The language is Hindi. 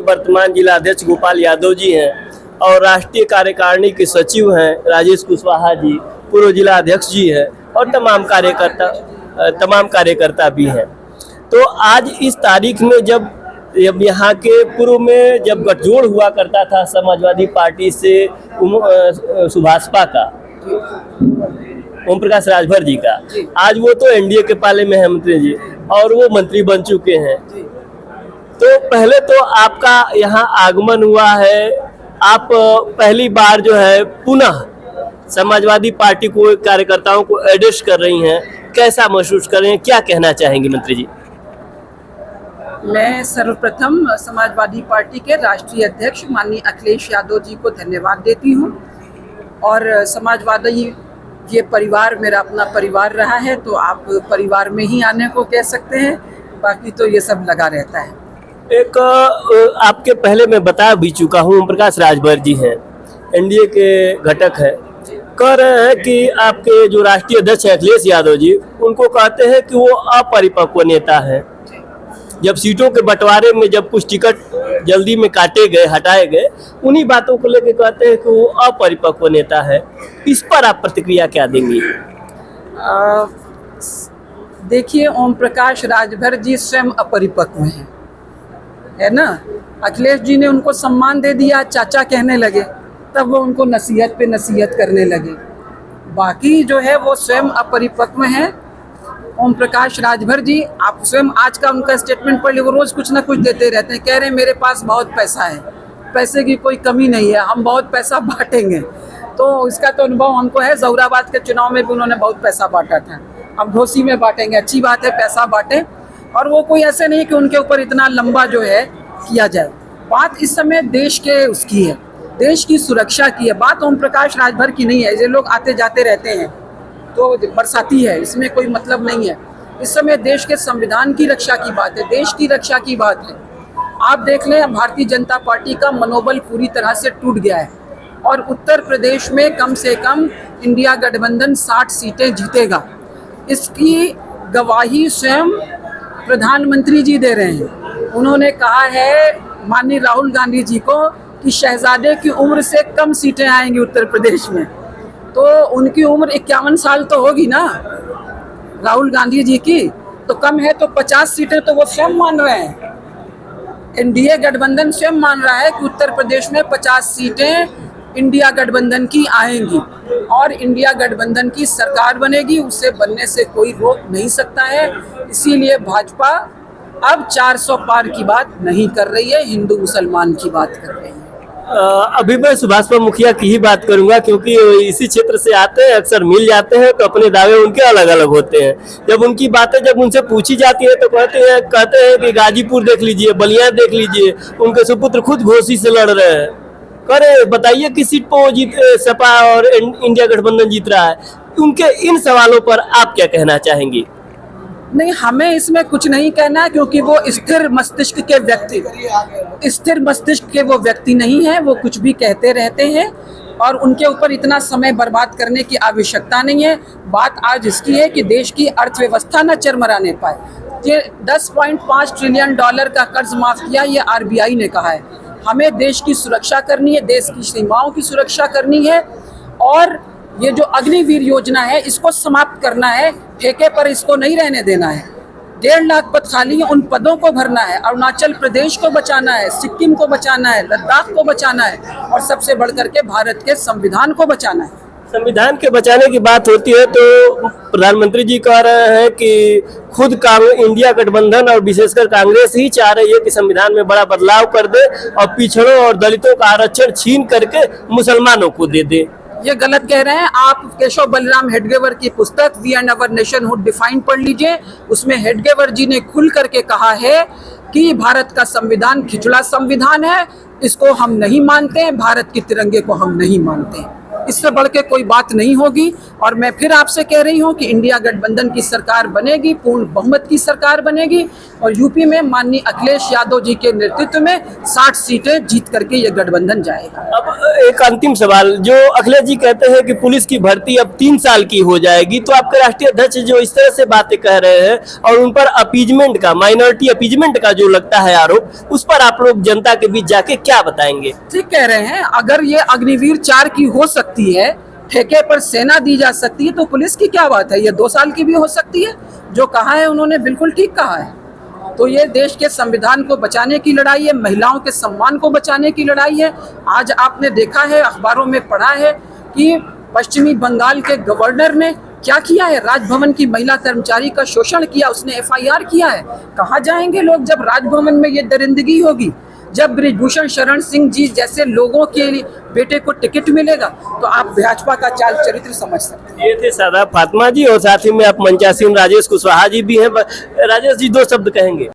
वर्तमान जिला अध्यक्ष गोपाल यादव जी हैं और राष्ट्रीय कार्यकारिणी के सचिव हैं राजेश कुशवाहा जी, पूर्व जिला अध्यक्ष जी हैं और तमाम कार्यकर्ता भी हैं। तो आज इस तारीख में जब यहाँ के पूर्व में जब गठजोड़ हुआ करता था समाजवादी पार्टी से सुभाषपा का, ओम प्रकाश राजभर जी का, आज वो तो एनडीए के पाले में है मंत्री जी और वो मंत्री बन चुके हैं। तो पहले तो आपका यहाँ आगमन हुआ है, आप पहली बार जो है पुनः समाजवादी पार्टी को कार्यकर्ताओं को एड्रेस कर रही हैं, कैसा महसूस कर रहे हैं, क्या कहना चाहेंगे मंत्री जी? मैं सर्वप्रथम समाजवादी पार्टी के राष्ट्रीय अध्यक्ष माननीय अखिलेश यादव जी को धन्यवाद देती हूँ। और समाजवादी ये परिवार मेरा अपना परिवार रहा है, तो आप परिवार में ही आने को कह सकते हैं, बाकी तो ये सब लगा रहता है। एक आपके पहले मैं बता भी चुका हूँ, ओम प्रकाश राजभर जी हैं, एनडीए के घटक है, कह रहे हैं कि आपके जो राष्ट्रीय अध्यक्ष है अखिलेश यादव जी, उनको कहते हैं कि वो अपरिपक्व नेता है। जब सीटों के बंटवारे में जब कुछ टिकट जल्दी में काटे गए, हटाए गए, उन्हीं बातों को लेकर कहते हैं कि वो अपरिपक्व नेता है। इस पर आप प्रतिक्रिया क्या देंगी? देखिए, ओम प्रकाश राजभर जी स्वयं अपरिपक्व हैं, है ना। अखिलेश जी ने उनको सम्मान दे दिया, चाचा कहने लगे, तब वो उनको नसीहत पे नसीहत करने लगे। बाकी जो है वो स्वयं अपरिपक्व हैं। ओम प्रकाश राजभर जी, आप स्वयं आज का उनका स्टेटमेंट पढ़ लीजिए, वो रोज़ कुछ ना कुछ देते रहते हैं, कह रहे हैं मेरे पास बहुत पैसा है, पैसे की कोई कमी नहीं है, हम बहुत पैसा बांटेंगे। तो इसका तो अनुभव हमको है, ज़ौराबाद के चुनाव में भी उन्होंने बहुत पैसा बांटा था, अब घोसी में बांटेंगे। अच्छी बात है, पैसा बांटें, और वो कोई ऐसे नहीं कि उनके ऊपर इतना लंबा जो है किया जाए। बात इस समय देश के उसकी है, देश की सुरक्षा की है, बात ओम प्रकाश राजभर की नहीं है। ये लोग आते जाते रहते हैं तो बरसाती है, इसमें कोई मतलब नहीं है। इस समय देश के संविधान की रक्षा की बात है, देश की रक्षा की बात है। आप देख लें, भारतीय जनता पार्टी का मनोबल पूरी तरह से टूट गया है और उत्तर प्रदेश में कम से कम इंडिया गठबंधन 60 सीटें जीतेगा। इसकी गवाही स्वयं प्रधानमंत्री जी दे रहे हैं। उन्होंने कहा है माननीय राहुल गांधी जी को कि शहजादे की उम्र से कम सीटें आएंगी उत्तर प्रदेश में। तो उनकी उम्र 51 साल तो होगी ना राहुल गांधी जी की, तो कम है तो 50 सीटें तो वो स्वयं मान रहे हैं। एनडीए गठबंधन स्वयं मान रहा है कि उत्तर प्रदेश में 50 सीटें इंडिया गठबंधन की आएंगी और इंडिया गठबंधन की सरकार बनेगी, उससे बनने से कोई रोक नहीं सकता है। इसीलिए भाजपा अब 400 पार की बात नहीं कर रही है, हिंदू मुसलमान की बात कर रही है। अभी मैं सुभाषपा मुखिया की ही बात करूंगा, क्योंकि इसी क्षेत्र से आते हैं, अक्सर मिल जाते हैं, तो अपने दावे उनके अलग अलग होते हैं। जब उनकी बातें जब उनसे पूछी जाती है तो कहते हैं कि गाजीपुर देख लीजिए, बलिया देख लीजिए, उनके सुपुत्र खुद घोसी से लड़ रहे हैं। करे बताइए किस सीट पर वो जीत, सपा और इंडिया गठबंधन जीत रहा है। उनके इन सवालों पर आप क्या कहना चाहेंगी? नहीं, हमें इसमें कुछ नहीं कहना, क्योंकि वो स्थिर मस्तिष्क के व्यक्ति नहीं है। वो कुछ भी कहते रहते हैं और उनके ऊपर इतना समय बर्बाद करने की आवश्यकता नहीं है। बात आज इसकी है कि देश की अर्थव्यवस्था न चरमराने पाए। ये $10.5 ट्रिलियन का कर्ज माफ किया, ये आरबीआई ने कहा है। हमें देश की सुरक्षा करनी है, देश की सीमाओं की सुरक्षा करनी है, और ये जो अग्निवीर योजना है इसको समाप्त करना है, ठेके पर इसको नहीं रहने देना है। 1.5 लाख पद खाली है, उन पदों को भरना है। अरुणाचल प्रदेश को बचाना है, सिक्किम को बचाना है, लद्दाख को बचाना है, और सबसे बढ़कर के भारत के संविधान को बचाना है। संविधान के बचाने की बात होती है तो प्रधानमंत्री जी कह रहे हैं कि खुद इंडिया गठबंधन और विशेषकर कांग्रेस ही चाह रही है कि संविधान में बड़ा बदलाव कर दे और पिछड़ों और दलितों का आरक्षण छीन करके मुसलमानों को दे दे। ये गलत कह रहे हैं आप। केशव बलराम हेडगेवर की पुस्तक we and our nationhood defined पढ़ लीजिए, उसमें हेडगेवर जी ने खुल करके कहा है कि भारत का संविधान खिचड़ा संविधान है, इसको हम नहीं मानते हैं, भारत के तिरंगे को हम नहीं मानते हैं। इससे बढ़ के कोई बात नहीं होगी। और मैं फिर आपसे कह रही हूँ कि इंडिया गठबंधन की सरकार बनेगी, पूर्ण बहुमत की सरकार बनेगी और यूपी में माननीय अखिलेश यादव जी के नेतृत्व में 60 सीटें जीत करके ये गठबंधन जाएगा। अब एक अंतिम सवाल, जो अखिलेश जी कहते हैं कि पुलिस की भर्ती अब 3 साल की हो जाएगी, तो आपके राष्ट्रीय अध्यक्ष जो इस तरह से बातें कह रहे हैं और उन पर अपीजमेंट का, माइनॉरिटी अपीजमेंट का जो लगता है आरोप, उस पर आप लोग जनता के बीच जाके क्या बताएंगे? ठीक कह रहे हैं। अगर ये अग्निवीर 4 की हो सकती है, ठेके पर सेना दी जा सकती है, तो पुलिस की क्या बात है? ये 2 साल की भी हो सकती है। जो कहा है उन्होंने बिल्कुल ठीक कहा है। तो ये देश के संविधान को बचाने की लड़ाई है, महिलाओं के सम्मान को बचाने की लड़ाई है। आज आपने देखा है, अखबारों में पढ़ा है कि पश्चिमी बंगाल के गवर्नर ने क्या किया है, राजभवन की महिला कर्मचारी का शोषण किया, उसने FIR किया है। कहाँ जाएंगे लोग जब राजभवन में ये दरिंदगी होगी? जब बृजभूषण शरण सिंह जी जैसे लोगों के बेटे को टिकट मिलेगा तो आप भाजपा का चाल चरित्र समझ सकते हैं। ये थे शादाब फातिमा जी और साथ ही में आप मंचासीन राजेश कुशवाहा जी भी हैं। राजेश जी 2 शब्द कहेंगे?